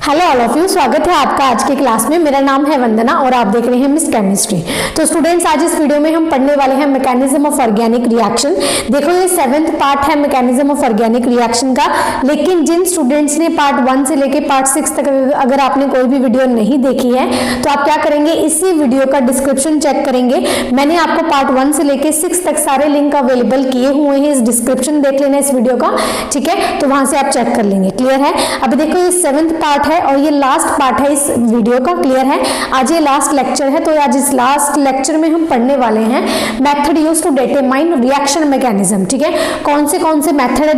Hello all of you, स्वागत है आपका आज की क्लास में। मेरा नाम है वंदना और आप देख रहे हैं मिस केमिस्ट्री। तो स्टूडेंट्स, आज इस वीडियो में हम पढ़ने वाले हैं मैकेनिज्म ऑफ ऑर्गेनिक रिएक्शन। देखो, ये 7th पार्ट है मैकेनिज्म ऑफ ऑर्गेनिक रिएक्शन का, लेकिन जिन स्टूडेंट्स ने पार्ट 1 से लेकर पार्ट 6 तक अगर आपने कोई भी वीडियो नहीं देखी है तो आप क्या करेंगे, इसी वीडियो का डिस्क्रिप्शन चेक करेंगे। मैंने आपको पार्ट 1 से लेकर 6 तक सारे लिंक अवेलेबल किए हुए हैं, इस डिस्क्रिप्शन देख लेना इस वीडियो का, ठीक है। तो वहां से आप चेक कर लेंगे। क्लियर है? अभी देखो, ये 7th पार्ट है और ये लास्ट पार्ट है इस वीडियो का। क्लियर है? आज ये लास्ट लेक्चर है, तो आज इस लास्ट लेक्चर में हम पढ़ने वाले हैं method use to determine reaction mechanism. ठीक है, कौन से मेथड है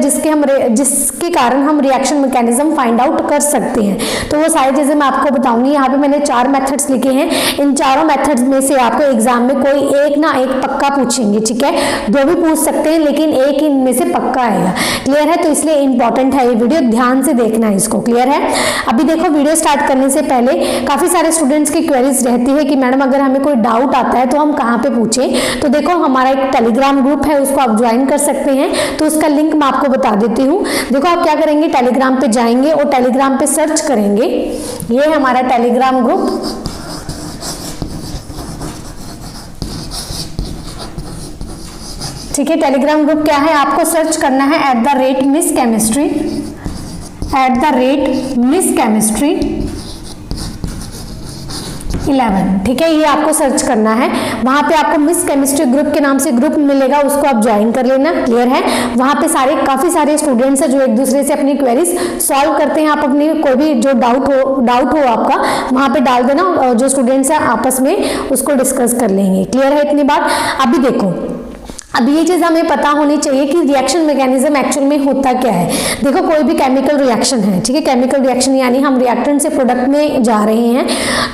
जिसके कारण हम रिएक्शन मैकेनिज्म फाइंड आउट कर सकते हैं। तो वो सारी चीजें मैं आपको बताऊंगी। यहाँ पे मैंने 4 मेथड्स लिखे हैं। इन चारों मेथड्स में से आपको एग्जाम में कोई एक ना एक पक्का पूछेंगे। ठीक है, 2 भी पूछ सकते हैं, लेकिन एक इनमें से पक्का आएगा। क्लियर है? तो इसलिए इंपॉर्टेंट है ये वीडियो, ध्यान से देखना है इसको। क्लियर है? अभी देखो, वीडियो स्टार्ट करने से पहले काफी सारे स्टूडेंट्स की क्वेरीज रहती है कि मैडम अगर हमें कोई डाउट आता है तो हम कहाँ पे पूछें। तो देखो, हमारा एक टेलीग्राम ग्रुप है, उसको आप ज्वाइन कर सकते हैं। तो उसका लिंक मैं आपको बता देती हूँ। देखो, आप क्या करेंगे, टेलीग्राम पे जाएंगे और टेलीग्राम पे सर्च करेंगे। ये है हमारा टेलीग्राम ग्रुप। ठीक है, टेलीग्राम ग्रुप क्या है, आपको सर्च करना है @मिस केमिस्ट्री, @मिस केमिस्ट्री 11। ठीक है, ये आपको सर्च करना है। वहां पे आपको मिस केमिस्ट्री ग्रुप के नाम से ग्रुप मिलेगा, उसको आप ज्वाइन कर लेना। क्लियर है? वहां पे काफी सारे स्टूडेंट्स हैं जो एक दूसरे से अपनी क्वेरीज सॉल्व करते हैं। आप अपनी कोई भी जो डाउट हो आपका वहां पे डाल देना, और जो स्टूडेंट्स हैं आपस में उसको डिस्कस कर लेंगे। क्लियर है इतनी बात? अभी देखो, अब ये चीज हमें पता होनी चाहिए कि रिएक्शन मैकेनिज्म एक्चुअल में होता क्या है। देखो, कोई भी केमिकल रिएक्शन है, ठीक है, केमिकल रिएक्शन यानी हम रिएक्टेंट से प्रोडक्ट में जा रहे हैं,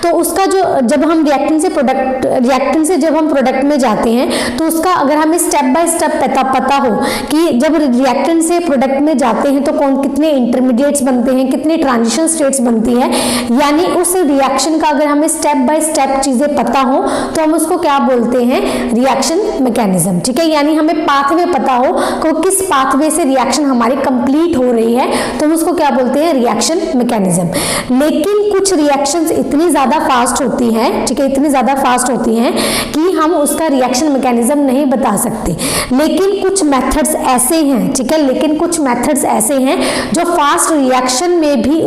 तो उसका जो जब हम रिएक्टेंट से जब हम प्रोडक्ट में जाते हैं तो उसका अगर हमें स्टेप बाय स्टेप पता हो कि जब रिएक्टेंट से प्रोडक्ट में जाते हैं तो कितने इंटरमीडिएट्स बनते हैं, कितनी ट्रांजिशन स्टेट्स बनती है, यानी उस रिएक्शन का अगर हमें स्टेप बाय स्टेप चीजें पता हो तो हम उसको क्या बोलते हैं, रिएक्शन मैकेनिज्म। ठीक है, यानी हमें पाथवे पता हो कि किस पाथवे से रिएक्शन हमारी कंप्लीट हो रही है, तो हम उसको क्या बोलते हैं, रिएक्शन मैकेनिज्म। लेकिन कुछ रिएक्शंस इतनी ज्यादा फास्ट होती हैं, ठीक है, इतनी ज्यादा फास्ट होती हैं कि हम उसका रिएक्शन मैकेनिज्म नहीं बता सकते। लेकिन कुछ मेथड्स ऐसे हैं, ठीक है, लेकिन कुछ मेथड्स ऐसे हैं जो फास्ट रिएक्शन में भी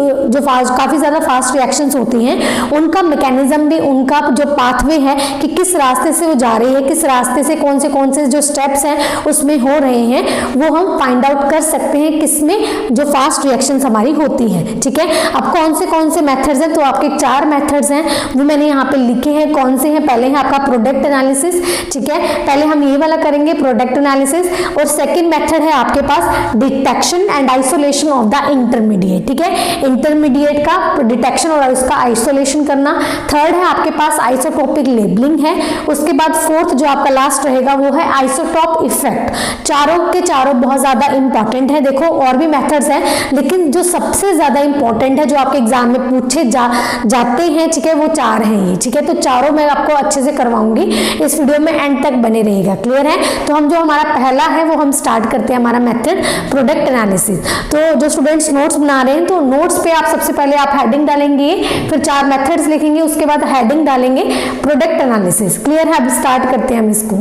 काफी ज्यादा फास्ट रिएक्शंस होती हैं, उनका मैकेनिज्म भी, उनका जो पाथवे है कि किस रास्ते से वो जा रही है, किस रास्ते से कौन से जो स्टेप्स हैं उसमें हो रहे हैं, वो हम फाइंड आउट कर सकते हैं किसमें, जो फास्ट रिएक्शंस हमारी होती हैं। ठीक है, अब कौन से मेथड्स हैं, तो आपके 4 मेथड्स हैं, वो मैंने यहाँ पे लिखे हैं। कौन से हैं? पहले है आपका प्रोडक्ट एनालिसिस। ठीक है, पहले हम ये वाला करेंगे, प्रोडक्ट एनालिसिस। और सेकंड मेथड है आपके पास detection and isolation of the intermediate. ठीक है, इंटरमीडिएट का डिटेक्शन और उसका आइसोलेशन करना। थर्ड है आपके पास आइसोटोपिक लेबलिंग है। उसके बाद फोर्थ जो आपका लास्ट रहेगा वो है आइसोटॉप इफेक्ट। चारों के चारों बहुत ज्यादा इंपॉर्टेंट है। देखो, और भी मेथड्स हैं, लेकिन जो सबसे ज्यादा इंपॉर्टेंट है, जो आपके एग्जाम में पूछे जाते हैं, ठीक है, वो 4 हैं ये। ठीक है, तो चारों मैं आपको अच्छे से करवाऊंगी, इस वीडियो में एंड तक बने रहेगा। क्लियर है? तो हम जो हमारा पहला है वो हम स्टार्ट करते हैं, हमारा मेथड प्रोडक्ट एनालिसिस। तो जो स्टूडेंट्स नोट्स बना रहे हैं, तो नोट्स पे आप सबसे पहले आप हेडिंग डालेंगे, फिर 4 मेथड्स लिखेंगे, उसके बाद हेडिंग डालेंगे प्रोडक्ट एनालिसिस। क्लियर है? अब स्टार्ट करते हैं हम इसको।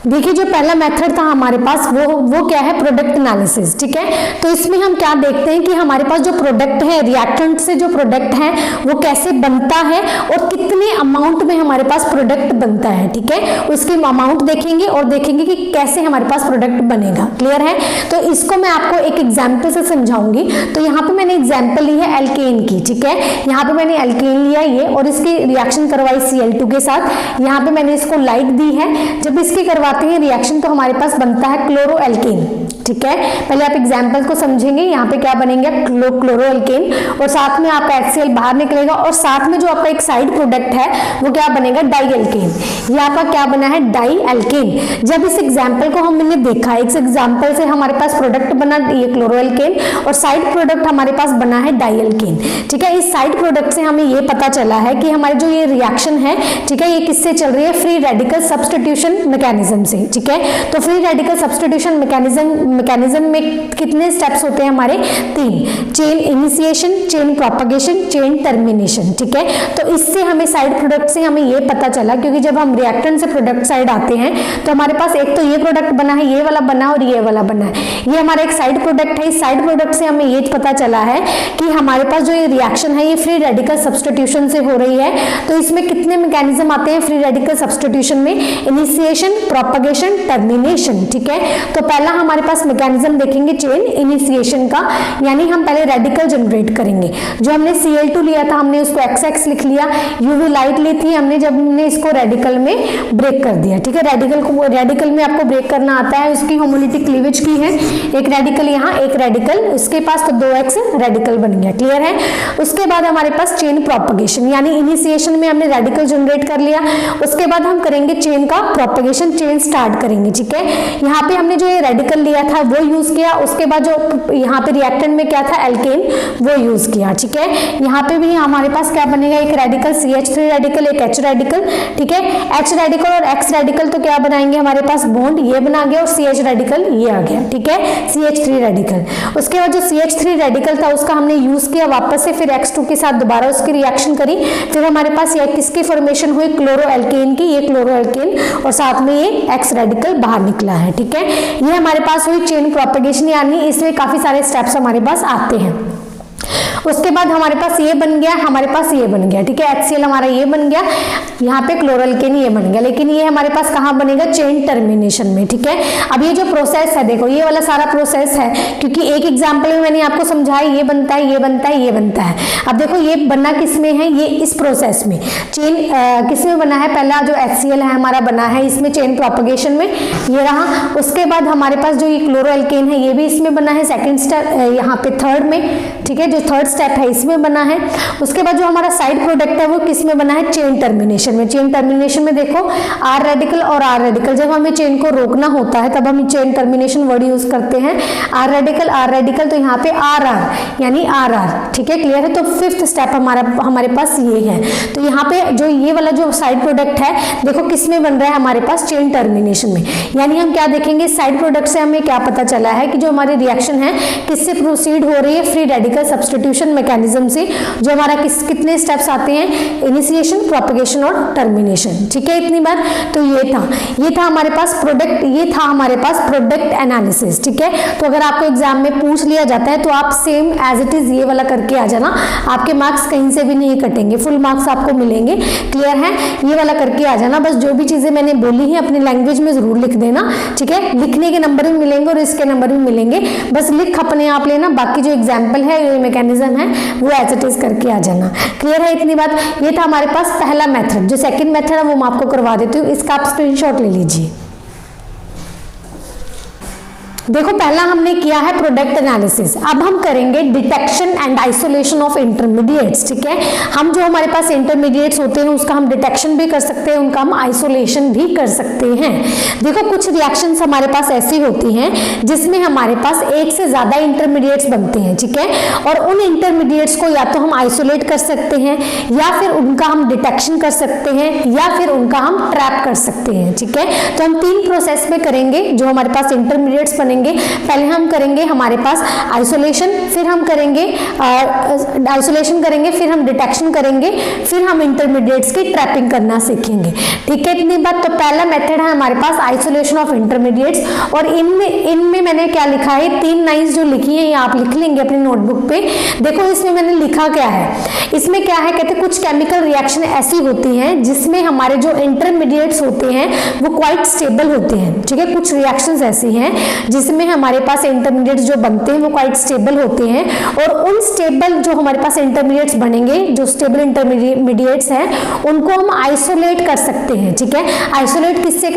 देखिए, जो पहला मेथड था हमारे पास वो क्या है, प्रोडक्ट एनालिसिस। ठीक है, तो इसमें हम क्या देखते हैं कि हमारे पास जो प्रोडक्ट है, रिएक्टेंट से जो प्रोडक्ट है वो कैसे बनता है और कितने अमाउंट में हमारे पास प्रोडक्ट बनता है। ठीक है, उसकी अमाउंट देखेंगे और देखेंगे कि कैसे हमारे पास प्रोडक्ट बनेगा। क्लियर है? तो इसको मैं आपको एक एग्जाम्पल से समझाऊंगी। तो यहाँ पे मैंने एग्जाम्पल ली है एल्केन की। ठीक है, यहाँ पे मैंने एल्केन लिया ये, और इसकी रिएक्शन करवाई Cl2 के साथ। यहाँ पे मैंने इसको लाइट दी है। जब इसकी रिएक्शन तो हमारे पास बनता है क्लोरो एल्केन। ठीक है, पहले आप एग्जांपल को समझेंगे। यहाँ पे क्या बनेंगे, क्लोरो एल्केन, और साथ में आपका HCl बाहर निकलेगा, और साथ में जो आपका एक साइड प्रोडक्ट है वो क्या बनेगा, डाई एल्केन। ये आपका क्या बना है, डाई एल्केन। जब इस एग्जाम्पल को हमने देखा, इस एग्जाम्पल से हमारे पास प्रोडक्ट बना ये क्लोरो एल्केन, और साइड प्रोडक्ट हमारे पास बना है डाई एल्केन। ठीक है, इस साइड प्रोडक्ट से हमें ये पता चला है कि हमारी जो ये रिएक्शन है, ठीक है, ये किससे चल रही है, फ्री रेडिकल सब्स्टिट्यूशन मैकेनिज्म से। ठीक है, तो free radical substitution mechanism mechanism में कितने स्टेप्स होते हैं हमारे? 3, chain initiation, chain propagation, chain termination. ठीक है, तो इससे हमें साइड प्रोडक्ट से हमें ये पता चला, क्योंकि जब हम रिएक्टेंट से प्रोडक्ट साइड आते हैं तो हमारे पास एक तो ये प्रोडक्ट बना है, ये वाला बना और ये वाला बना है, ये हमारा एक साइड प्रोडक्ट है। इस साइड प्रोडक्ट से हमें ये पता चला है कि हमारे पास जो ये रिएक्शन है ये फ्री रेडिकल सब्स्टिट्यूशन से हो रही है। तो इसमें कितने मैकेनिज्म आते हैं फ्री रेडिकल सब्स्टिट्यूशन में? Initiation, propagation, termination. ठीक है, तो पहला हमारे पास मैकेनिज्म देखेंगे चेन इनिशिएशन का, यानी हम पहले रेडिकल जनरेट करेंगे। जो हमने Cl2 लिया था हमने उसको XX लिख लिया, यूवी लाइट ली थी हमने, जब हमने इसको रेडिकल में ब्रेक कर दिया। ठीक है, रेडिकल में आपको ब्रेक करना आता है, उसकी होमोलिटिक क्लीवेज की है, एक रेडिकल यहाँ एक रेडिकल उसके पास, तो 2x रेडिकल बन गया। क्लियर है? उसके बाद हमारे पास चेन प्रोपगेशन, यानी इनिशिएशन में हमने रेडिकल जनरेट कर लिया, उसके बाद हम करेंगे चेन का प्रोपगेशन, चेन स्टार्ट करेंगे। ठीक है, यहाँ पे हमने जो ये रेडिकल लिया था वो यूज किया, उसके बाद जो यहाँ पे रिएक्टेंट में क्या था एल्केन वो यूज किया। ठीक है, यहाँ पे भी हमारे पास क्या बनेगा? एक रेडिकल CH3 रेडिकल, एक H रेडिकल। ठीक है, H रेडिकल और X रेडिकल तो क्या बनाएंगे हमारे पास? बॉन्ड, ये बना गया, और CH रेडिकल ये आ गया। ठीक है, CH3 रेडिकल। उसके बाद जो CH3 रेडिकल था उसका हमने यूज किया वापस से, फिर X2 के साथ दोबारा उसकी रिएक्शन करी, फिर हमारे पास ये किसकी फॉर्मेशन हुई? क्लोरो एल्केन की, ये क्लोरो एल्केन, और साथ में ये X रेडिकल बाहर निकला है। ठीक है, ये हमारे पास हुई चेन प्रोपगेशन, यानी इसमें काफी सारे स्टेप्स हमारे पास आते हैं। उसके बाद हमारे पास ये बन गया, हमारे पास ये बन गया। ठीक है, HCl हमारा ये बन गया, यहाँ पे क्लोरोएल्केन ये बन गया, लेकिन ये हमारे पास कहाँ बनेगा? चेन टर्मिनेशन में। ठीक है, अब ये जो प्रोसेस है देखो, ये वाला सारा प्रोसेस है, क्योंकि एक एग्जांपल में मैंने आपको समझाया ये बनता है, ये बनता है, ये बनता है। अब देखो ये बनना किस में है? ये इस प्रोसेस में चेन किस में बना है? पहला जो HCl है हमारा बना है इसमें चेन प्रोपगेशन में, ये रहा। उसके बाद हमारे पास जो ये क्लोरोएल्केन है ये भी इसमें बना है, सेकेंड स्टेप यहाँ पे थर्ड में। ठीक है, जो थर्ड स्टेप है इसमें बना है। उसके बाद जो हमारा साइड प्रोडक्ट है वो किस में बना है? चेन टर्मिनेशन में। चेन टर्मिनेशन में देखो R रेडिकल और R रेडिकल, जब हमें चेन को रोकना होता है तब हम चेन टर्मिनेशन वर्ड यूज करते हैं। R रेडिकल, तो यहाँ पे RR यानी RR। ठीक है, क्लियर है? तो फिफ्थ स्टेप हमारे पास ये है। तो यहाँ पे जो ये वाला जो साइड प्रोडक्ट है देखो किस में बन रहा है हमारे पास? चेन टर्मिनेशन में। यानी हम क्या देखेंगे? साइड प्रोडक्ट से हमें क्या पता चला है कि जो हमारी रिएक्शन है किससे प्रोसीड हो रही है? फ्री रेडिकल सब्स्टिट्यूशन मैकेनिज्म से। जो हमारा कितने स्टेप्स आते हैं? इनिशिएशन, प्रोपगेशन और टर्मिनेशन। ठीक है, इतनी बार। तो ये था हमारे पास प्रोडक्ट, ये था हमारे पास प्रोडक्ट एनालिसिस। ठीक है, तो अगर आपको एग्जाम में पूछ लिया जाता है तो आप सेम एज इट इज ये वाला करके आ जाना, आपके मार्क्स कहीं से भी नहीं कटेंगे, फुल मार्क्स आपको मिलेंगे। क्लियर है? ये वाला करके आ जाना, बस जो भी चीजें मैंने बोली हैं अपनी लैंग्वेज में जरूर लिख देना। ठीक है, लिखने के नंबर भी मिलेंगे और इसके नंबर भी मिलेंगे, बस लिख अपने आप लेना, बाकी जो एग्जाम्पल है ये मैकेनिज्म है वो एज इट इज करके आ जाना। क्लियर है? इतनी बात। ये था हमारे पास पहला मेथड। जो सेकंड मेथड है वो मैं आपको करवा देती हूँ, इसका आप स्क्रीनशॉट ले लीजिए। देखो पहला हमने किया है प्रोडक्ट एनालिसिस, अब हम करेंगे detection and isolation of intermediates. ठीक है, हम जो हमारे पास इंटरमीडिएट्स होते हैं उसका हम डिटेक्शन भी कर सकते हैं, उनका हम आइसोलेशन भी कर सकते हैं। देखो कुछ रिएक्शंस हमारे पास ऐसी होती हैं जिसमें हमारे पास एक से ज्यादा इंटरमीडिएट्स बनते हैं। ठीक है, और उन इंटरमीडिएट्स को या तो हम आइसोलेट कर सकते हैं, या फिर उनका हम डिटेक्शन कर सकते हैं, या फिर उनका हम ट्रैप कर सकते हैं। ठीक है, तो हम 3 प्रोसेस में करेंगे जो हमारे पास इंटरमीडिएट्स बनेंगे। पहले हम करेंगे हमारे पास आइसोलेशन, फिर हम करेंगे आइसोलेशन करेंगे, फिर हम डिटेक्शन करेंगे, फिर हम इंटरमीडिएट्स की ट्रैपिंग करना सीखेंगे। ठीक है, इतनी बात। तो पहला मेथड है हमारे पास आइसोलेशन ऑफ इंटरमीडिएट्स, और इनमें मैंने क्या लिखा है? 3 लाइंस जो लिखी है ये आप लिख लेंगे अपनी नोटबुक पे। देखो इसमें मैंने लिखा क्या है, इसमें क्या है? कहते कुछ केमिकल रिएक्शन ऐसी होती हैं जिसमें हमारे जो इंटरमीडिएट्स होते हैं वो क्वाइट स्टेबल होते हैं। ठीक है, कुछ रिएक्शंस ऐसी हैं जिसमें हमारे पास इंटरमीडिएट्स जो बनते हैं वो क्वाइट स्टेबल होते हैं, और उन स्टेबल जो हमारे पास इंटरमीडिएट्स बनेंगे, जो स्टेबल इंटरमीडिएट्स हैं, उनको हम आइसोलेट कर सकते हैं। ठीक है, आइसोलेट किससे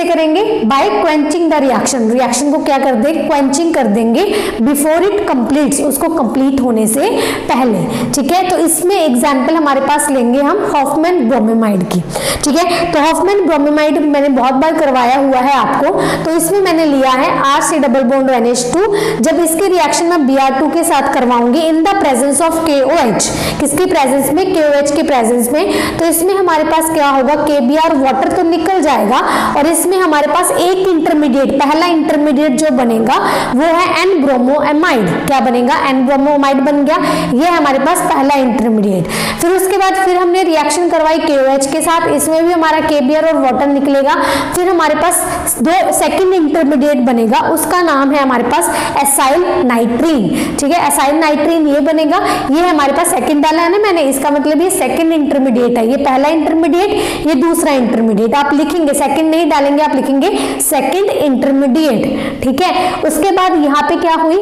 करेंगे? बाय क्वेंचिंग द रिएक्शन को क्या कर देंगे? क्वेंचिंग कर देंगे बिफोर इट कंप्लीट्स, उसको कंप्लीट होने से पहले। ठीक है, तो इसमें एग्जांपल हमारे पास लेंगे हम हॉफमैन ब्रोमीमाइड की। ठीक है, तो हॉफमैन ब्रोमीमाइड मैंने बहुत बार करवाया हुआ है आपको, तो इसमें मैंने लिया है है RC डबल बॉन्ड NH2, जब इसके रिएक्शन में Br2 के साथ करवाऊंगी in the presence of KOH, किसकी प्रेजेंस में, KOH के प्रेजेंस में, तो इसमें हमारे पास क्या होगा, KBr वाटर तो निकल जाएगा और इसमें हमारे पास एक इंटरमीडिएट, पहला इंटरमीडिएट जो बनेगा वो है N ब्रोमोएमाइड। क्या बनेगा, N ब्रोमोएमाइड बन गया, ये हमारे पास पहला इंटरमीडिएट। फिर उसके बाद फिर हमने रिएक्शन करवाई KOH के साथ, इसमें भी हमारा KBr और वाटर निकलेगा। फिर हमारे पास दो सेकंड इंटरमीडिएट बनेगा, उसका नाम है हमारे पास एसाइल नाइट्रीन। ठीक है, एसाइल नाइट्रीन ये बनेगा, ये हमारे पास सेकंड डाला है ना मैंने, इसका मतलब ये सेकंड इंटरमीडिएट है, ये पहला इंटरमीडिएट, ये दूसरा इंटरमीडिएट। आप लिखेंगे सेकंड नहीं डालेंगे, आप लिखेंगे सेकंड इंटरमीडिएट। ठीक है, उसके बाद यहाँ पे क्या हुई,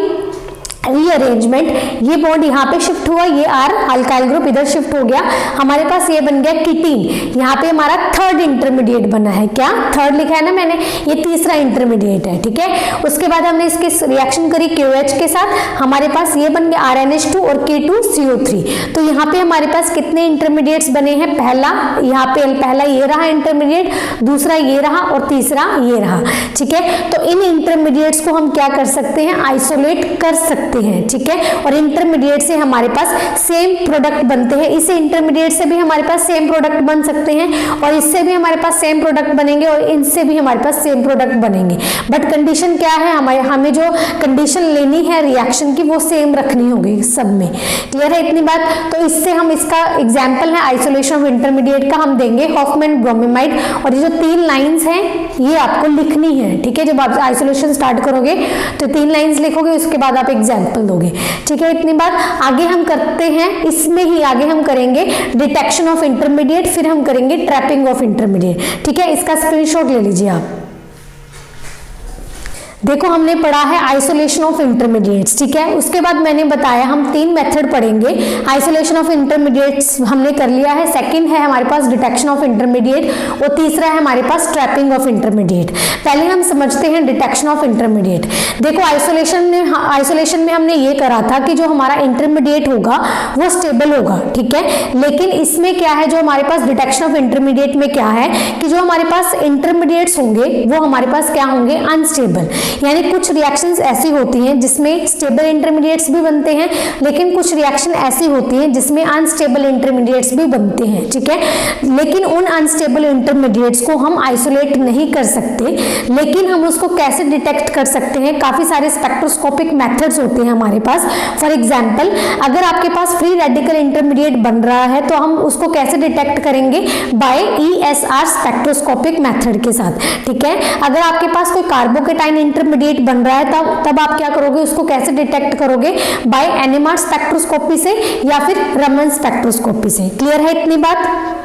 रीअरेंजमेंट, ये बॉन्ड यहाँ पे शिफ्ट हुआ, ये R अल्काइल ग्रुप इधर शिफ्ट हो गया, हमारे पास ये बन गया कीटीन। यहाँ पे हमारा थर्ड इंटरमीडिएट बना है, क्या थर्ड लिखा है ना मैंने, ये तीसरा इंटरमीडिएट है। ठीक है, उसके बाद हमने इसकी रिएक्शन करी KOH के साथ, हमारे पास ये बन गया RNH2 और K2CO3। तो यहाँ पे हमारे पास कितने इंटरमीडिएट्स बने हैं, पहला यहाँ पे पहला ये रहा इंटरमीडिएट, दूसरा ये रहा और तीसरा ये रहा। ठीक है, तो इन इंटरमीडिएट्स को हम क्या कर सकते हैं, आइसोलेट कर सकते हैं। ठीक है, और इंटरमीडिएट से हमारे पास सेम प्रोडक्ट बनते हैं, इस इंटरमीडिएट से भी हमारे पास सेम प्रोडक्ट बन सकते हैं और इससे भी हमारे पास सेम प्रोडक्ट बनेंगे और इनसे भी हमारे पास सेम प्रोडक्ट बनेंगे। बट कंडीशन क्या है, हमें जो कंडीशन लेनी है रिएक्शन की वो सेम रखनी होगी सब में। क्लियर है इतनी बात। तो इससे हम इसका एग्जाम्पल है आइसोलेशन ऑफ इंटरमीडिएट का, हम देंगे हॉफमैन ब्रोमीमाइड, और ये जो 3 लाइन्स हैं ये आपको लिखनी है। ठीक है, जब आप आइसोलेशन स्टार्ट करोगे तो 3 लाइन्स लिखोगे, उसके बाद आप एग्जाम्पल दोगे। ठीक है, इतनी बात। आगे हम करते हैं, इसमें ही आगे हम करेंगे डिटेक्शन ऑफ इंटरमीडिएट, फिर हम करेंगे ट्रैपिंग ऑफ इंटरमीडिएट। ठीक है, इसका स्क्रीनशॉट ले लीजिए आप। देखो हमने पढ़ा है आइसोलेशन ऑफ इंटरमीडिएट्स। ठीक है, उसके बाद मैंने बताया हम 3 मेथड पढ़ेंगे। आइसोलेशन ऑफ इंटरमीडिएट्स हमने कर लिया है, सेकंड है हमारे पास डिटेक्शन ऑफ इंटरमीडिएट और तीसरा है हमारे पास ट्रैपिंग ऑफ इंटरमीडिएट। पहले हम समझते हैं डिटेक्शन ऑफ इंटरमीडिएट। देखो आइसोलेशन में हमने ये करा था कि जो हमारा इंटरमीडिएट होगा वो स्टेबल होगा। ठीक है, लेकिन इसमें क्या है, जो हमारे पास डिटेक्शन ऑफ इंटरमीडिएट में क्या है कि जो हमारे पास इंटरमीडिएट्स होंगे वो हमारे पास क्या होंगे, अनस्टेबल। यानी कुछ रिएक्शंस ऐसी होती हैं जिसमें स्टेबल इंटरमीडिएट्स भी बनते हैं, लेकिन कुछ रिएक्शन ऐसी होती हैं जिसमें अनस्टेबल इंटरमीडिएट्स भी बनते हैं। ठीक है, लेकिन उन अनस्टेबल इंटरमीडिएट्स को हम आइसोलेट नहीं कर सकते, लेकिन हम उसको कैसे डिटेक्ट कर सकते हैं, काफी सारे स्पेक्ट्रोस्कोपिक मेथड्स होते हैं हमारे पास। फॉर एग्जांपल, अगर आपके पास फ्री रेडिकल इंटरमीडिएट बन रहा है तो हम उसको कैसे डिटेक्ट करेंगे, बाय ESR स्पेक्ट्रोस्कोपिक मेथड के साथ। ठीक है, अगर आपके पास कोई कार्बोकेटाइन इंटरमीडिएट बन रहा है तब आप क्या करोगे, उसको कैसे डिटेक्ट करोगे, बाय NMR स्पेक्ट्रोस्कोपी से या फिर रमन स्पेक्ट्रोस्कोपी से। क्लियर है इतनी बात।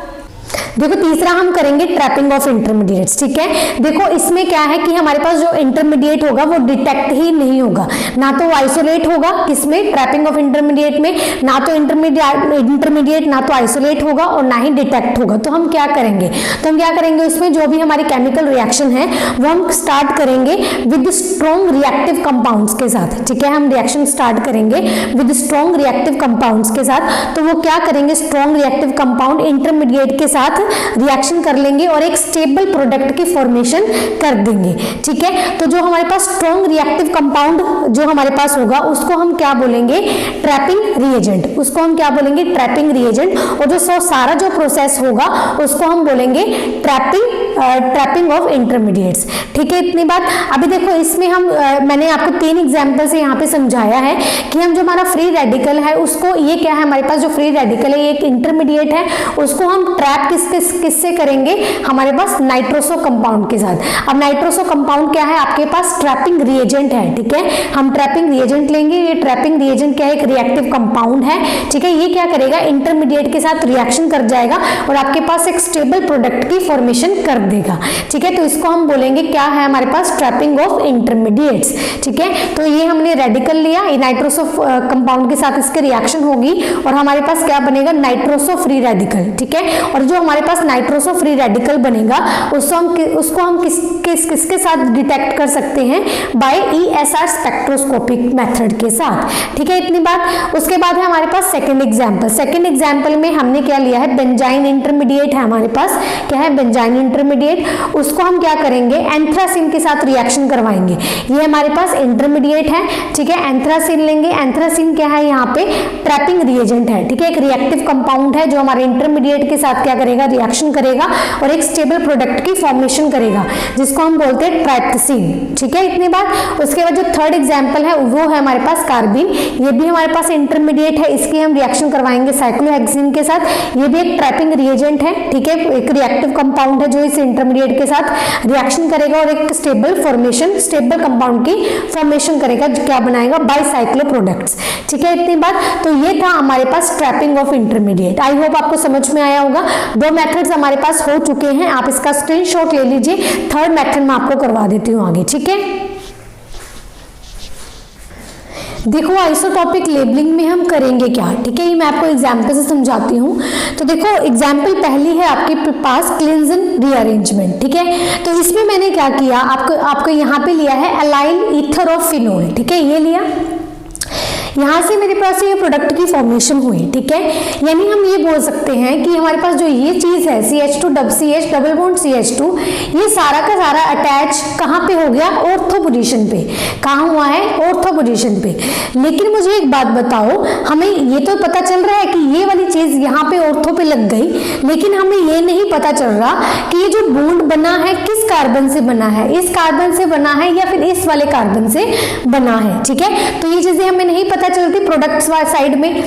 देखो तीसरा हम करेंगे ट्रैपिंग ऑफ इंटरमीडिएट्स। ठीक है, देखो इसमें क्या है कि हमारे पास जो इंटरमीडिएट होगा वो डिटेक्ट ही नहीं होगा, ना तो आइसोलेट होगा, किसमें, ट्रैपिंग ऑफ इंटरमीडिएट में, ना तो इंटरमीडिएट ना तो आइसोलेट होगा और ना ही डिटेक्ट होगा। तो हम क्या करेंगे, उसमें जो भी हमारी केमिकल रिएक्शन है वो हम स्टार्ट करेंगे विद स्ट्रॉन्ग रिएक्टिव कंपाउंड्स के साथ। ठीक है, हम रिएक्शन स्टार्ट करेंगे विद स्ट्रॉन्ग रिएक्टिव कंपाउंड्स के साथ। तो वो क्या करेंगे, स्ट्रॉन्ग रिएक्टिव कंपाउंड इंटरमीडिएट के साथ रिएक्शन कर लेंगे और एक स्टेबल प्रोडक्ट की फॉर्मेशन कर देंगे। ठीक है, तो जो हमारे पास स्ट्रॉन्ग रिएक्टिव कंपाउंड जो हमारे पास होगा उसको हम क्या बोलेंगे, ट्रैपिंग रिएजेंट। उसको हम क्या बोलेंगे, ट्रैपिंग रिएजेंट। और जो सारा जो प्रोसेस होगा उसको हम बोलेंगे ट्रैपिंग ऑफ इंटरमीडिएट्स। ठीक है, इतनी बात। अभी देखो इसमें हम मैंने आपको 3 एग्जांपल से यहाँ पे समझाया है कि हम जो हमारा फ्री रेडिकल है उसको, ये क्या है हमारे पास जो फ्री रेडिकल है ये एक इंटरमीडिएट है, उसको हम ट्रैप किससे करेंगे, हमारे पास नाइट्रोसो कंपाउंड के साथ। अब नाइट्रोसो कंपाउंड क्या है, आपके पास ट्रैपिंग रिएजेंट है। ठीक है, हम ट्रैपिंग रिएजेंट लेंगे। ये ट्रैपिंग रिएजेंट क्या है, एक रिएक्टिव कंपाउंड है। ठीक है, ये क्या करेगा, इंटरमीडिएट के साथ रिएक्शन कर जाएगा और आपके पास एक स्टेबल प्रोडक्ट की फॉर्मेशन कर देगा। ठीक है, तो इसको हम बोलेंगे क्या है हमारे पास, ट्रैपिंग ऑफ इंटरमीडिएट्स। ठीक है, तो ये हमने रेडिकल लिया, नाइट्रोसो कंपाउंड के साथ इसके रिएक्शन होगी और हमारे पास क्या बनेगा, नाइट्रोसो फ्री रेडिकल। ठीक है, और जो हमारे पास नाइट्रोसो फ्री रेडिकल बनेगा उसको हम किसके साथ डिटेक्ट कर सकते हैं, बाय ESR स्पेक्ट्रोस्कोपिक मेथड के साथ। ठीक है, इतनी बात। उसके बाद है हमारे पास सेकंड एग्जांपल। सेकंड एग्जांपल में हमने क्या लिया है, बेंजाइन इंटरमीडिएट है हमारे पास। क्या है, बेंजाइन इंटरमीडिएट इंटरमीडिएट, उसको हम क्या करेंगे, एंथ्रासीन के साथ रिएक्शन करवाएंगे। ये हमारे पास इंटरमीडिएट है, ठीक है, एंथ्रासीन लेंगे। एंथ्रासीन क्या है, यहाँ पे ट्रैपिंग रिएजेंट है, ठीक है, एक रिएक्टिव कंपाउंड है जो हमारे इंटरमीडिएट के साथ क्या करेगा, रिएक्शन करेगा और एक स्टेबल प्रोडक्ट की फॉर्मेशन करेगा, जिसको हम बोलते हैं ट्राइप्सिन, ठीक है। इतनी बात। उसके बाद जो थर्ड एग्जाम्पल है वो है हमारे पास कार्बिन। ये भी हमारे पास इंटरमीडिएट है, इसकी हम रिएक्शन करवाएंगे साइक्लोहेक्सिन के साथ। ये भी एक ट्रैपिंग रिएजेंट है, ठीक है, एक रिएक्टिव कंपाउंड है जो इस इंटरमीडिएट के साथ रिएक्शन करेगा और एक स्टेबल कंपाउंड की फॉर्मेशन करेगा, जो क्या बनाएगा, बाईसाइक्लो प्रोडक्ट्स, ठीक है। इतनी बात। तो ये था हमारे पास trapping of intermediate. I hope आपको समझ में आया होगा। दो मेथड्स हमारे पास हो चुके हैं, आप इसका स्क्रीनशॉट ले लीजिए। थर्ड मेथड मैं आपको करवा देती हूँ आगे, ठीक है। देखो आइसोटॉपिक लेबलिंग में हम करेंगे क्या, ठीक है, ये मैं आपको एग्जाम्पल से समझाती हूँ। तो देखो एग्जाम्पल पहली है आपके पास क्लिंजन रीअरेंजमेंट, ठीक है। तो इसमें मैंने क्या किया, आपको यहाँ पे लिया है एलाइल ईथर ऑफ फिनोल, ठीक है, ये लिया। यहाँ से मेरे पास ये प्रोडक्ट की फॉर्मेशन हुई, ठीक है। यानी हम ये बोल सकते हैं कि हमारे पास जो ये चीज है CH2CH डबल बॉन्ड CH2, ये सारा का सारा अटैच कहाँ पे हो गया, ऑर्थो पोजीशन पे। कहाँ हुआ है, ऑर्थो पोजीशन पे। लेकिन मुझे एक बात बताओ, हमें ये तो पता चल रहा है कि ये वाली चीज यहाँ पे ऑर्थो पे लग गई, लेकिन हमें ये नहीं पता चल रहा कि ये जो बॉन्ड बना है किस कार्बन से बना है, इस कार्बन से बना है या फिर इस वाले कार्बन से बना है, ठीक है। तो ये चीजें हमें नहीं पता चलती प्रोडक्ट्स वाले साइड में,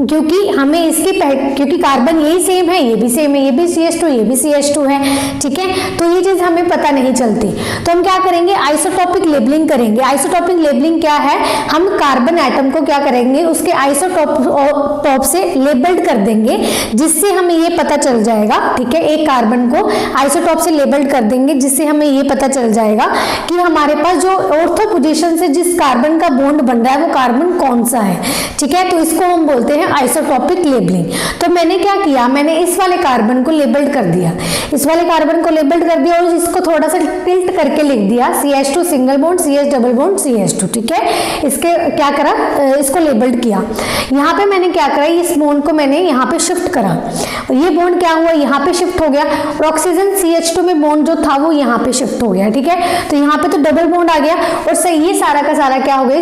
क्योंकि हमें इसकी क्योंकि कार्बन यही सेम है, ये भी सेम है, ये भी CH2 ये भी CH2 है, ठीक है। तो ये चीज हमें पता नहीं चलती। तो हम क्या करेंगे, आइसोटॉपिक लेबलिंग करेंगे। आइसोटॉपिक लेबलिंग क्या है, हम कार्बन एटम को क्या करेंगे, उसके आइसोटॉप से लेबल्ड कर देंगे, जिससे हमें ये पता चल जाएगा, ठीक है। एक कार्बन को आइसोटॉप से लेबल्ड कर देंगे, जिससे हमें ये पता चल जाएगा कि हमारे पास जो ऑर्थो पोजीशन से जिस कार्बन का बॉन्ड बन रहा है वो कार्बन कौन सा है, ठीक है। तो इसको हम बोलते हैं आइसोटॉपिक लेबलिंग। तो मैंने क्या किया, मैंने इस वाले कार्बन को लेबल्ड कर दिया, इस वाले कार्बन को लेबल्ड कर दिया और इसको थोड़ा सा टिल्ट करके लिख दिया CH2 single bond CH double bond CH2, ठीक है। इसके क्या करा, इसको लेबल्ड किया। यहाँ पे मैंने क्या करा, इस बॉन्ड को मैंने यहाँ पे शिफ्ट करा और ये बॉन्ड क्या हुआ, यहाँ पे शिफ्ट हो गया और ऑक्सीजन CH2 में बॉन्ड जो था वो यहाँ पे शिफ्ट हो गया, ठीक है। तो यहाँ पे तो डबल बॉन्ड आ गया और सही ये सारा का सारा क्या हो गया,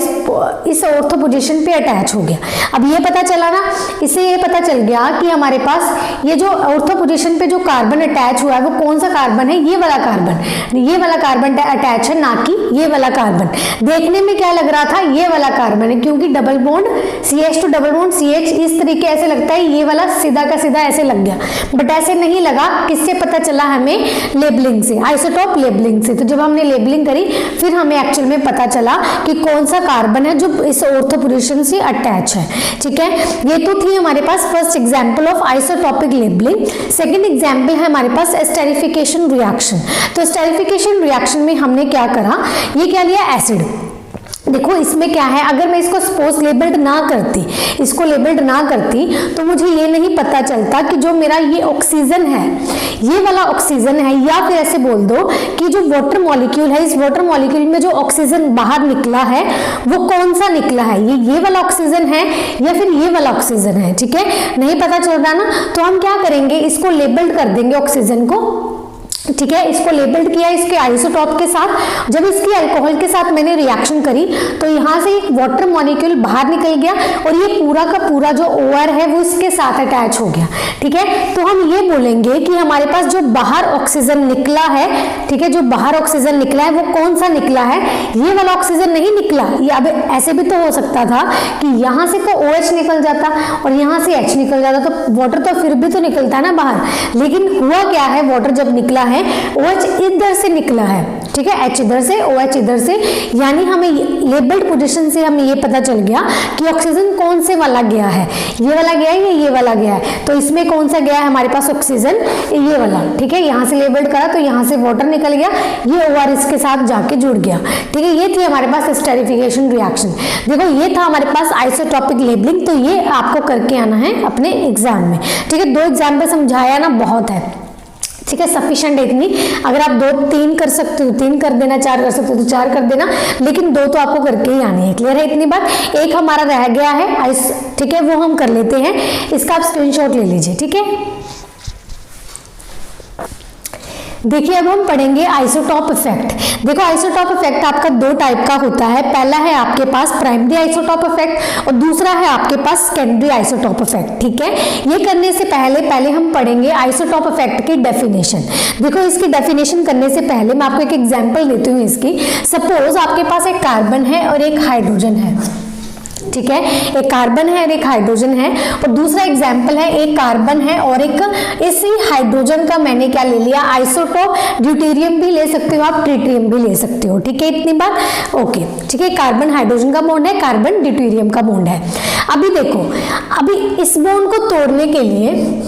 इस ऑर्थो पोजीशन पे अटैच हो गया। अब ये पता चला ना, इससे ये पता चल गया कि हमारे पास ये जो ऑर्थो पोजीशन पे जो कार्बन अटैच हुआ है वो कौन सा कार्बन है, ये वाला कार्बन, ये वाला कार्बन अटैच है, ना कि ये वाला कार्बन। देखने में क्या लग रहा था, ये वाला कार्बन है, क्योंकि double bond CH2 double bond CH इस तरीके ऐसे लगता है, ये वाला सीधा का सीधा ऐसे लग गया, बट ऐसे नहीं लगा। किससे पता चला हमें, लेबलिंग से, आइसोटॉप लेबलिंग से। तो जब हमने लेबलिंग करी फिर हमें एक्चुअल में पता चला कि कौन सा कार्बन है जो इस ऑर्थो पोजीशन से अटैच है, ठीक है। ये तो थी हमारे पास first example of isotopic labelling. Second example है हमारे पास एस्टेरिफिकेशन रिएक्शन। तो एस्टेरिफिकेशन रिएक्शन में हमने क्या करा, ये क्या लिया, एसिड। देखो इसमें क्या है, अगर मैं इसको सपोज लेबल्ड ना करती, इसको लेबल्ड ना करती, तो मुझे ये नहीं पता चलता कि जो मेरा ये ऑक्सीजन है, ये वाला ऑक्सीजन है, या फिर ऐसे बोल दो कि जो वाटर मॉलिक्यूल है, इस वाटर मॉलिक्यूल में जो ऑक्सीजन बाहर निकला है वो कौन सा निकला है, ये वाला ऑक्सीजन है या फिर ये वाला ऑक्सीजन है, ठीक है। नहीं पता चल रहा ना, तो हम क्या करेंगे, इसको लेबल्ड कर देंगे ऑक्सीजन को, ठीक है। इसको लेबल्ड किया इसके आइसोटॉप के साथ। जब इसकी अल्कोहल के साथ मैंने रिएक्शन करी तो यहाँ से एक वाटर मॉलिक्यूल बाहर निकल गया और ये पूरा का पूरा जो OR है वो इसके साथ अटैच हो गया, ठीक है। तो हम ये बोलेंगे कि हमारे पास जो बाहर ऑक्सीजन निकला है, ठीक है, जो बाहर ऑक्सीजन निकला है वो कौन सा निकला है, ये वाला ऑक्सीजन नहीं निकला। ये अब ऐसे भी तो हो सकता था कि यहाँ से तो OH निकल जाता और यहाँ से H निकल जाता, तो वाटर तो फिर भी तो निकलता ना बाहर। लेकिन हुआ क्या है, वाटर जब निकला है OH इधर से निकला है, ठीक है, H इधर से OH इधर से, यानी हमें लेबल्ड पोजीशन से हमें ये पता चल गया कि ऑक्सीजन कौन से वाला गया है, ये वाला गया है या ये वाला गया है। तो इसमें कौन सा गया है हमारे पास ऑक्सीजन, ये वाला, ठीक है। यहाँ से लेबल्ड करा तो यहाँ से वाटर निकल गया, ये OR इसके साथ जाके जुड़ गया, ठीक है। ये थी हमारे पास एस्टेरिफिकेशन रिएक्शन। देखो ये था हमारे पास आइसोटॉपिक लेबलिंग। तो ये आपको करके आना है अपने एग्जाम में, ठीक है। 2 एग्जाम्पल समझाया ना, बहुत है, ठीक है, सफिशिएंट है इतनी। अगर आप 2-3 कर सकते हो 3 कर देना, 4 कर सकते हो तो 4 कर देना, लेकिन 2 तो आपको करके ही आनी है। क्लियर है इतनी बात। एक हमारा रह गया है ठीक है, वो हम कर लेते हैं, इसका आप स्क्रीनशॉट ले लीजिए, ठीक है। देखिए अब हम पढ़ेंगे आइसोटॉप इफेक्ट। देखो आइसोटॉप इफेक्ट आपका दो टाइप का होता है, पहला है आपके पास प्राइमरी आइसोटॉप इफेक्ट और दूसरा है आपके पास सेकेंडरी आइसोटॉप इफेक्ट। ठीक है, ये करने से पहले हम पढ़ेंगे आइसोटॉप इफेक्ट की डेफिनेशन। देखो इसकी डेफिनेशन करने से पहले मैं आपको एक एग्जांपल देती हूँ इसकी। सपोज आपके पास एक कार्बन है और एक हाइड्रोजन है, ठीक है, एक कार्बन है और एक हाइड्रोजन है, और दूसरा एग्जाम्पल है एक कार्बन है और एक इसी हाइड्रोजन का मैंने क्या ले लिया, आइसोटॉप, ड्यूटेरियम भी ले सकते हो आप, ट्रिटियम भी ले सकते हो। ठीक है, इतनी बात ओके। ठीक है, कार्बन हाइड्रोजन का बॉन्ड है, कार्बन ड्यूटेरियम का बॉन्ड है। अभी देखो, अभी इस बॉन्ड को तोड़ने के लिए,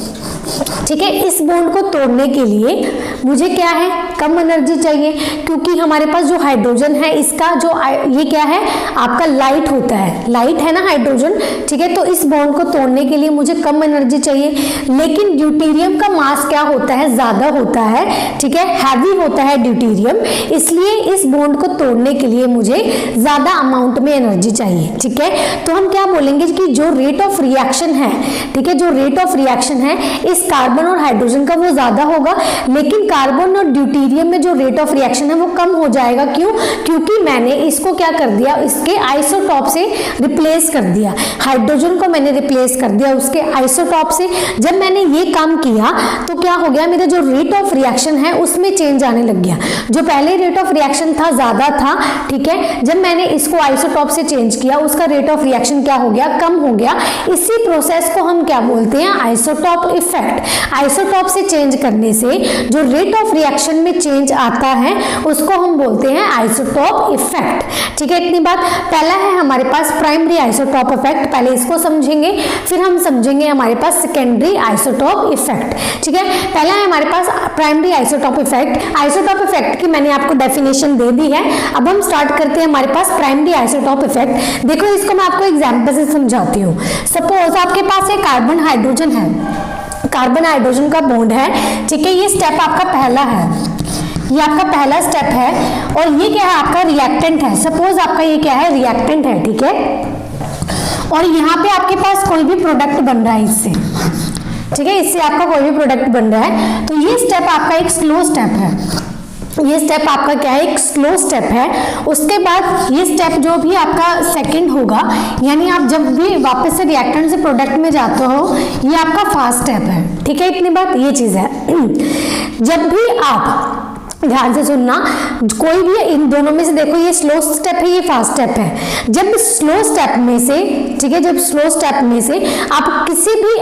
ठीक है, इस बॉन्ड को तोड़ने के लिए मुझे क्या है, कम एनर्जी चाहिए, क्योंकि हमारे पास जो हाइड्रोजन है इसका जो ये क्या है आपका लाइट होता है, लाइट है ना हाइड्रोजन। ठीक है, तो इस बॉन्ड को तोड़ने के लिए मुझे कम एनर्जी चाहिए, लेकिन ड्यूटेरियम का मास क्या होता है, ज्यादा होता है। ठीक है, हैवी होता है ड्यूटेरियम, इसलिए इस बॉन्ड को तोड़ने के लिए मुझे ज्यादा अमाउंट में एनर्जी चाहिए। ठीक है, तो हम क्या बोलेंगे कि जो रेट ऑफ रिएक्शन है, ठीक है, जो रेट ऑफ रिएक्शन है इस कार्बन और हाइड्रोजन का वो ज्यादा होगा, लेकिन कार्बन और ड्यूटेरियम में जो रेट ऑफ रिएक्शन है वो कम हो जाएगा। क्यों? क्योंकि मैंने इसको क्या कर दिया, इसके आइसोटॉप से रिप्लेस कर दिया, हाइड्रोजन को मैंने रिप्लेस कर दिया उसके आइसोटॉप से। जब मैंने ये काम किया तो क्या हो गया, मेरा जो रेट ऑफ रिएक्शन है उसमें चेंज आने लग गया। जो पहले रेट ऑफ रिएक्शन था ज्यादा था, ठीक है, जब मैंने इसको आइसोटॉप से चेंज किया उसका रेट ऑफ रिएक्शन क्या हो गया, कम हो गया। इसी प्रोसेस को हम क्या बोलते हैं, आइसोटॉप इफेक्ट। आइसोटॉप से चेंज करने से जो रेट ऑफ रिएक्शन में चेंज आता है उसको हम बोलते हैं आइसोटॉप इफेक्ट। ठीक है, इतनी बात। पहला है हमारे पास प्राइमरी आइसोटॉप इफेक्ट, पहले इसको समझेंगे, फिर हम समझेंगे हमारे पास सेकेंडरी आइसोटॉप इफेक्ट। ठीक है, पहला है हमारे पास primary isotope effect. Isotope effect की मैंने आपको डेफिनेशन दे दी है। अब हम स्टार्ट करते हैं हमारे पास प्राइमरी आइसोटॉप इफेक्ट। देखो इसको मैं आपको एग्जाम्पल से समझाती हूँ। सपोज आपके पास एक कार्बन हाइड्रोजन है, कार्बन हाइड्रोजन का बॉन्ड है। ठीक है, ये स्टेप आपका पहला है, ये आपका पहला स्टेप है, और ये क्या है आपका रिएक्टेंट है। सपोज आपका ये क्या है, रिएक्टेंट है। ठीक है, और यहाँ पे आपके पास कोई भी प्रोडक्ट बन रहा है इससे, ठीक है, इससे आपका कोई भी प्रोडक्ट बन रहा है, तो ये स्टेप आपका एक स्लो स्टेप है। ये स्टेप आपका क्या है, एक स्लो स्टेप है। उसके बाद ये स्टेप जो भी आपका सेकंड होगा, यानी आप जब भी वापस से रिएक्टेंट से प्रोडक्ट में जाते हो, ये आपका फास्ट स्टेप है। ठीक है, इतनी बात, ये चीज है। जब भी आप ध्यान से सुनना, कोई भी इन दोनों में से देखो, ये स्लो स्टेप है, ये फास्ट स्टेप है। जब स्लो स्टेप में से, ठीक है, जब स्लो स्टेप में से आप किसी भी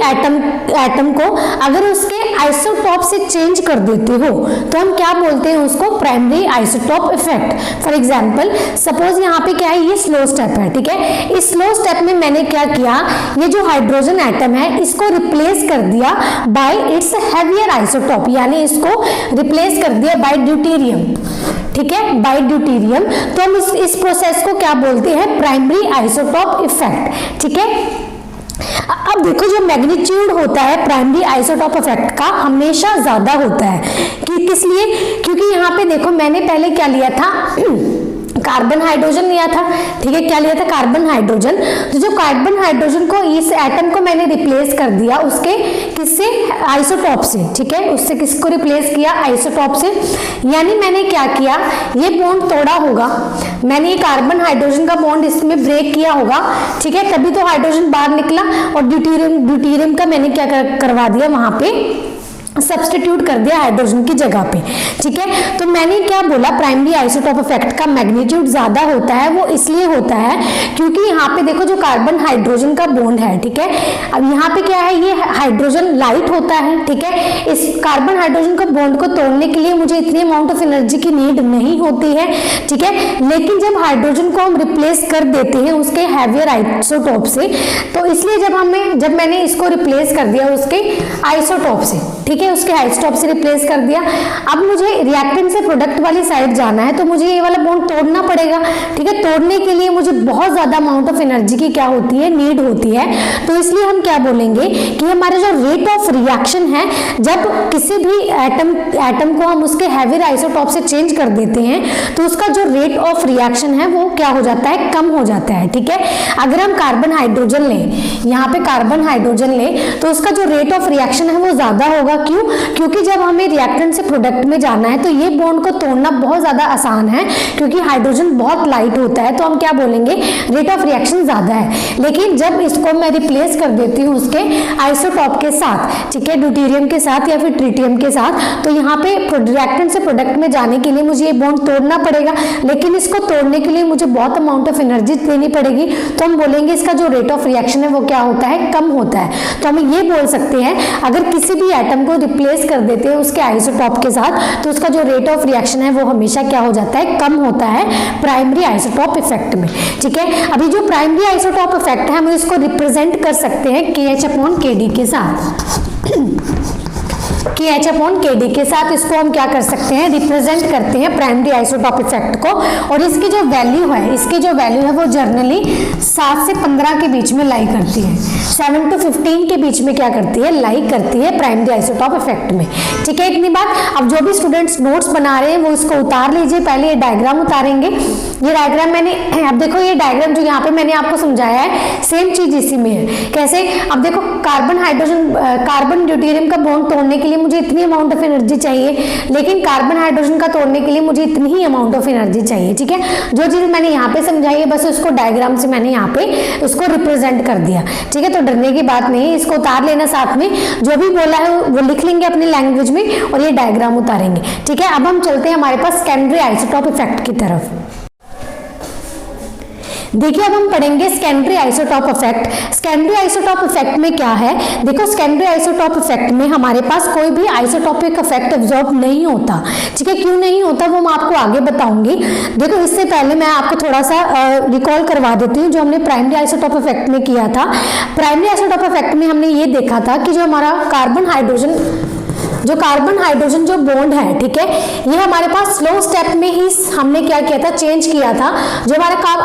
एटम को अगर उसके आइसोटॉप से चेंज कर देते हो तो हम क्या बोलते हैं उसको, primary isotope effect. For example suppose यहाँ पे क्या है, ये स्लो स्टेप है। ठीक है, इस स्लो स्टेप में मैंने क्या किया, ये जो हाइड्रोजन एटम है इसको रिप्लेस कर दिया बाय इट्स हैवियर आइसोटॉप, यानी इसको रिप्लेस कर दिया बाय ड्यूटेरियम। ठीक है, बाय ड्यूटेरियम। तो हम इस प्रोसेस को क्या बोलते हैं, प्राइमरी आइसोटॉप इफेक्ट। ठीक है, अब देखो जो मैग्नीट्यूड होता है प्राइमरी आइसोटॉप इफेक्ट का हमेशा ज्यादा होता है। किस लिए, क्योंकि यहाँ पे देखो मैंने पहले क्या लिया था, कार्बन हाइड्रोजन लिया था। ठीक है, क्या लिया था, कार्बन हाइड्रोजन। तो जो कार्बन हाइड्रोजन को, इस एटम को मैंने रिप्लेस कर दिया उसके किससे, आइसोटॉप से। ठीक है, उससे किसको रिप्लेस किया, आइसोटॉप से। यानी मैंने क्या किया, ये बॉन्ड तोड़ा होगा, मैंने ये कार्बन हाइड्रोजन का बॉन्ड इसमें ब्रेक किया होगा। ठीक है, तभी तो हाइड्रोजन बाहर निकला, और ड्यूटेरियम का मैंने क्या करवा दिया, वहां पे सब्स्टिट्यूट कर दिया हाइड्रोजन की जगह पे। ठीक है, तो मैंने क्या बोला, प्राइमरी आइसोटॉप इफेक्ट का मैग्नीट्यूड ज्यादा होता है। वो इसलिए होता है क्योंकि यहाँ पे देखो जो कार्बन हाइड्रोजन का बॉन्ड है, ठीक है, अब यहाँ पे क्या है, ये हाइड्रोजन लाइट होता है। ठीक है, इस कार्बन हाइड्रोजन का बॉन्ड को तोड़ने के लिए मुझे इतनी अमाउंट ऑफ एनर्जी की नीड नहीं होती है। ठीक है, लेकिन जब हाइड्रोजन को हम रिप्लेस कर देते हैं उसके हैवियर आइसोटॉप से, तो इसलिए जब मैंने इसको रिप्लेस कर दिया उसके आइसोटॉप से, ठीक है, उसके आइसोटॉप से रिप्लेस कर दिया। अब मुझे रिएक्टेंट से प्रोडक्ट वाली साइड जाना है, तो मुझे ये वाला बॉन्ड तोड़ना पड़ेगा। ठीक है, तोड़ने के लिए मुझे बहुत ज्यादा अमाउंट ऑफ एनर्जी की क्या होती है, नीड होती है। तो इसलिए हम क्या बोलेंगे कि हमारे जो रेट ऑफ रिएक्शन है, जब किसी भी एटम को हम उसके हैवियर आइसोटॉप से चेंज कर देते हैं तो उसका जो रेट ऑफ रिएक्शन है वो क्या हो जाता है, कम हो जाता है। ठीक है, अगर हम कार्बन हाइड्रोजन लें, यहाँ पे कार्बन हाइड्रोजन लें, तो उसका जो रेट ऑफ रिएक्शन है वो ज्यादा होगा। क्यों? क्योंकि जब हमें रिएक्टेंट से प्रोडक्ट में जाना है तो ये बॉन्ड को तोड़ना बहुत ज्यादा आसान है, क्योंकि हाइड्रोजन बहुत लाइट होता है, तो हम क्या बोलेंगे, रेट ऑफ रिएक्शन ज्यादा है। लेकिन जब इसको मैं रिप्लेस कर देती हूँ उसके आइसोटॉप के साथ, ठीक है, ड्यूटेरियम के साथ या फिर ट्रिटियम के साथ, तो यहाँ पे रिएक्टेंट से प्रोडक्ट में जाने के लिए मुझे ये बॉन्ड तोड़ना पड़ेगा, लेकिन इसको तोड़ने के लिए मुझे बहुत अमाउंट ऑफ एनर्जी देनी पड़ेगी, तो हम बोलेंगे इसका जो रेट ऑफ रिएक्शन है वो क्या होता है, कम होता है। तो हम ये बोल सकते हैं अगर किसी भी एटम को रिप्लेस कर देते हैं उसके आइसोटॉप के साथ, तो उसका जो रेट ऑफ रिएक्शन है वो हमेशा क्या हो जाता है, कम होता है प्राइमरी आइसोटॉप इफेक्ट में। ठीक है, अभी जो प्राइमरी आइसोटॉप इफेक्ट है हम इसको रिप्रेजेंट कर सकते हैं KH/KD के साथ। KH/KD के साथ इसको हम क्या कर सकते हैं, रिप्रेजेंट करते हैं प्राइमरी आइसोटॉप इफेक्ट को, और इसकी जो वैल्यू है वो जनरली 7 से 15 के बीच में लाई करती है, 7 to 15 के बीच में क्या करती है, लाई करती है प्राइमरी आइसोटॉप इफेक्ट में। ठीक है, इतनी बात। अब जो भी स्टूडेंट्स नोट्स बना रहे हैं वो इसको उतार लीजिए, पहले ये डायग्राम उतारेंगे। ये डायग्राम मैंने, अब देखो ये डायग्राम जो यहाँ पे मैंने आपको समझाया है सेम चीज इसी में है। कैसे? अब देखो कार्बन ड्यूटेरियम का बॉन्ड तोड़ने के लिए मुझे इतनी अमाउंट ऑफ एनर्जी चाहिए, लेकिन कार्बन हाइड्रोजन का तोड़ने के लिए मुझे इतनी ही अमाउंट ऑफ एनर्जी चाहिए। ठीक है, जो चीज मैंने यहाँ पे समझाई है बस उसको डायग्राम से मैंने यहाँ पे उसको रिप्रेजेंट कर दिया। ठीक है, तो डरने की बात नहीं, इसको उतार लेना, साथ में जो भी बोला है वो लिख लेंगे अपनी लैंग्वेज में और ये डायग्राम उतारेंगे। ठीक है, अब हम चलते हैं हमारे पास सेकेंडरी आइसोटॉप इफेक्ट की तरफ। देखिए अब हम पढ़ेंगे secondary isotope effect. Secondary isotope effect में क्या है, देखो सेकेंडरी आइसोटॉप इफेक्ट में हमारे पास कोई भी आइसोटॉपिक इफेक्ट ऑब्जॉर्ब नहीं होता। ठीक है, क्यों नहीं होता वो मैं आपको आगे बताऊंगी। देखो इससे पहले मैं आपको थोड़ा सा रिकॉल करवा देती हूँ जो हमने प्राइमरी आइसोटॉप इफेक्ट में किया था। प्राइमरी आइसोटॉप इफेक्ट में हमने ये देखा था कि जो हमारा कार्बन हाइड्रोजन जो बॉन्ड है, ठीक है, ये हमारे पास स्लो स्टेप में ही हमने क्या किया था, चेंज किया था। जो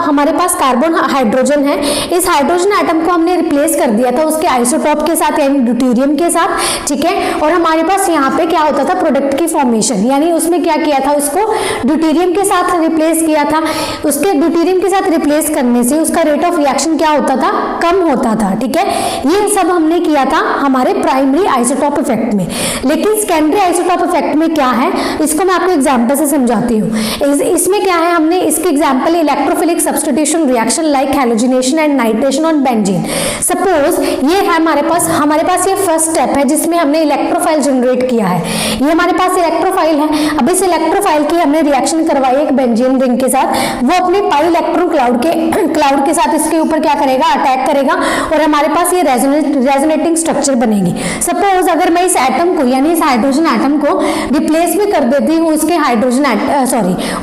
हमारे पास कार्बन हाइड्रोजन है, इस हाइड्रोजन एटम को हमने रिप्लेस कर दिया था उसके आइसोटॉप के साथ यानी ड्यूटेरियम के साथ। ठीक है, और हमारे पास यहाँ पे क्या होता था, प्रोडक्ट की फॉर्मेशन, यानी उसमें क्या किया था, उसको ड्यूटेरियम के साथ रिप्लेस किया था। उसके ड्यूटेरियम के साथ रिप्लेस करने से उसका रेट ऑफ रिएक्शन क्या होता था, कम होता था। ठीक है, ये सब हमने किया था हमारे प्राइमरी आइसोटॉप इफेक्ट में। लेकिन सेकेंडरी आइसोटॉप इफेक्ट में क्या है, इसको मैं आपको एग्जांपल से समझाती हूँ। इसमें क्या है, हमने इसके example electrophilic substitution reaction like halogenation and nitration on benzene. Suppose ये है हमारे पास ये फर्स्ट स्टेप है जिसमें हमने इलेक्ट्रोफाइल जनरेट किया है। ये हमारे पास इलेक्ट्रोफाइल है। अब इस इलेक्ट्रोफाइल की हमने रिएक्शन करवाई एक बेंजीन रिंग के साथ, वो अपने पाई इलेक्ट्रॉन क्लाउड के साथ इसके ऊपर क्या करेगा, अटैक करेगा और हमारे पास ये रेजोनेटिंग स्ट्रक्चर बनेगी। सपोज अगर मैं इस एटम को यानी इस हाइड्रोजन एटम को रिप्लेस भी कर देती हूँ उसके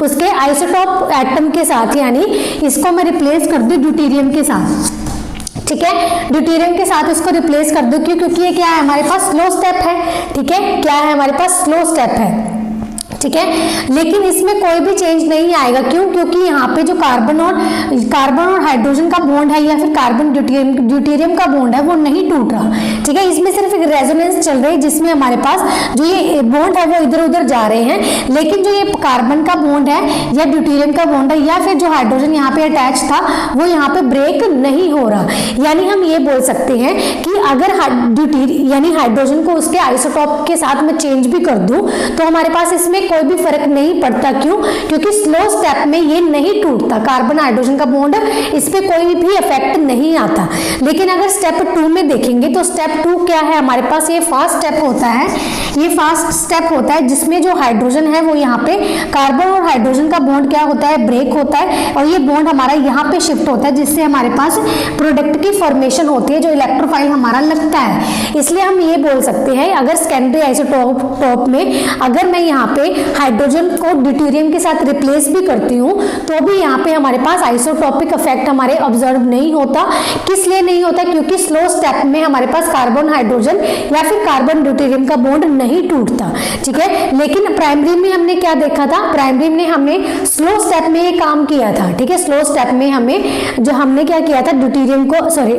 उसके आइसोटॉप एटम के साथ, यानी इसको मैं रिप्लेस कर दूं ड्यूटेरियम के साथ। ठीक है, ड्यूटेरियम के साथ इसको रिप्लेस कर दूं क्योंकि ये क्या है, हमारे पास स्लो स्टेप है। ठीक है, क्या है, हमारे पास स्लो स्टेप है। ठीक है, लेकिन इसमें कोई भी चेंज नहीं आएगा। क्यों? क्योंकि यहाँ पे जो कार्बन और हाइड्रोजन का बॉन्ड है या फिर कार्बन ड्यूटेरियम का बॉन्ड है वो नहीं टूट रहा। ठीक है, इसमें सिर्फ एक रेजोनेंस चल रही है जिसमें हमारे पास जो ये बॉन्ड है वो इधर उधर जा रहे हैं, लेकिन जो ये कार्बन का बॉन्ड है या ड्यूटेरियम का बॉन्ड है या फिर जो हाइड्रोजन यहाँ पे अटैच था वो यहाँ पे ब्रेक नहीं हो रहा। यानी हम ये बोल सकते हैं कि अगर यानी हाइड्रोजन को उसके आइसोटॉप के साथ में चेंज भी कर दूं तो हमारे पास इसमें कोई भी फर्क नहीं पड़ता। क्यों? क्योंकि स्लो स्टेप में ये नहीं टूटता, कार्बन हाइड्रोजन का बॉन्ड इस पे कोई भी इफेक्ट नहीं आता। लेकिन अगर स्टेप 2 में देखेंगे तो स्टेप 2 क्या है, हमारे पास ये फास्ट स्टेप होता है। ये फास्ट स्टेप होता है जिसमें जो हाइड्रोजन है वो यहाँ पे कार्बन और हाइड्रोजन का बॉन्ड क्या होता है, ब्रेक होता है और ये बॉन्ड हमारा यहाँ पे शिफ्ट होता है जिससे हमारे पास प्रोडक्ट की फॉर्मेशन होती है जो इलेक्ट्रोफाइल हमारा लगता है। इसलिए हम ये बोल सकते हैं अगर सेकेंडरी आइसोटॉप में अगर मैं यहाँ पे हाइड्रोजन को ड्यूटेरियम के साथ रिप्लेस भी करती हूँ तो भी यहाँ पे हमारे पास आइसोटॉपिक इफेक्ट हमारे ऑब्जर्व नहीं होता। किस लिए नहीं होता? क्योंकि स्लो स्टेप में हमारे पास कार्बन हाइड्रोजन या फिर कार्बन ड्यूटेरियम का बॉन्ड नहीं टूटता। ठीक है, लेकिन प्राइमरी में हमने क्या देखा था, प्राइमरी में हमने स्लो स्टेप में ये काम किया था। ठीक है, स्लो स्टेप में हमने क्या किया था,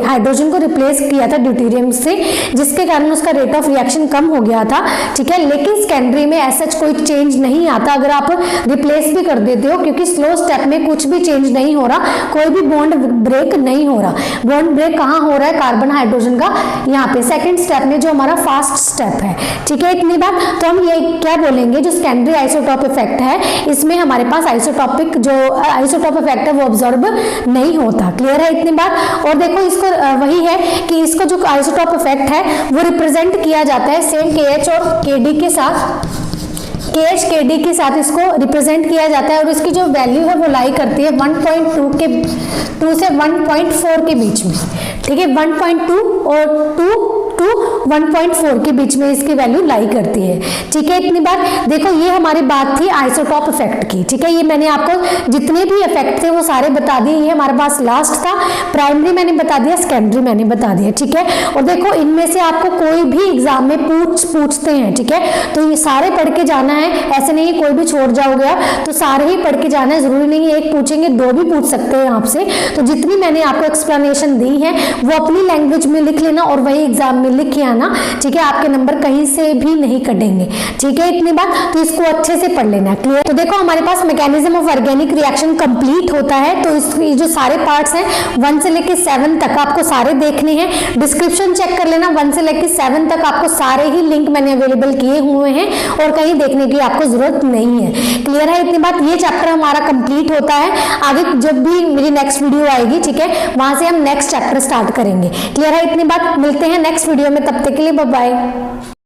हाइड्रोजन को रिप्लेस किया था ड्यूटेरियम से, जिसके कारण उसका रेट ऑफ रिएक्शन कम हो गया था। ठीक है, लेकिन सेकेंडरी में ऐसा कोई चेंज चेंज नहीं आता अगर आप रिप्लेस भी कर देते हो, क्योंकि स्लो स्टेप में कुछ भी चेंज नहीं हो रहा, कोई भी बॉन्ड ब्रेक नहीं हो रहा। बॉन्ड ब्रेक कहाँ हो रहा है? कार्बन हाइड्रोजन का यहाँ पे सेकंड स्टेप में, जो हमारा फास्ट स्टेप है। ठीक है, इतनी बात। तो हम ये क्या बोलेंगे, जो सेकेंडरी आइसोटॉप इफेक्ट है, इसमें हमारे पास आइसोटॉपिक जो आइसोटॉप इफेक्ट है वो ऑब्जॉर्ब नहीं होता। क्लियर है इतनी बात। और देखो इसको वही है कि इसको जो आइसोटॉप इफेक्ट है वो रिप्रेजेंट किया जाता है सेम KH और KD के साथ, KH KD के साथ इसको रिप्रेजेंट किया जाता है। और इसकी जो वैल्यू है वो लाई करती है 1.2 से 1.4 के बीच में। ठीक है, 1.2 और 2 to 1.4 के बीच में इसकी वैल्यू लाई करती है। ठीक है, इतनी बात। देखो ये हमारी बात थी आइसोटॉप इफेक्ट की। ठीक है, ये मैंने आपको जितने भी इफेक्ट थे वो सारे बता दिए। ये हमारे पास लास्ट था, प्राइमरी मैंने बता दिया, सेकेंडरी मैंने बता दिया। ठीक है, और देखो इनमें से आपको कोई भी एग्जाम में पूछते हैं। ठीक है, तो ये सारे पढ़ के जाना है, ऐसे नहीं कोई भी छोड़ जाओगे आप, तो सारे ही पढ़ के जाना है। जरूरी नहीं है एक पूछेंगे, 2 भी पूछ सकते हैं आपसे। तो जितनी मैंने आपको एक्सप्लेनेशन दी है वो अपनी लैंग्वेज में लिख लेना और वही एग्जाम में लिख के आना। ठीक है, आपके नंबर कहीं से भी नहीं कटेंगे। ठीक है, इतनी बात। तो इसको अच्छे से पढ़ लेना। क्लियर। तो देखो हमारे पास mechanism of organic reaction complete होता है। तो इसके जो सारे पार्ट्स हैं 1 से लेकर 7 तक आपको सारे देखने हैं। डिस्क्रिप्शन चेक कर लेना, 1 से लेकर 7 तक आपको सारे ही लिंक मैंने अवेलेबल किए हुए हैं और कहीं देखने की आपको जरूरत नहीं है। क्लियर है इतनी बात। ये चैप्टर हमारा कंप्लीट होता है। आगे जब भी मेरी नेक्स्ट वीडियो आएगी, ठीक है, वहां से हम नेक्स्ट चैप्टर स्टार्ट करेंगे। क्लियर है इतनी बात। मिलते हैं नेक्स्ट वीडियो में, तब तक के लिए बाय बाय।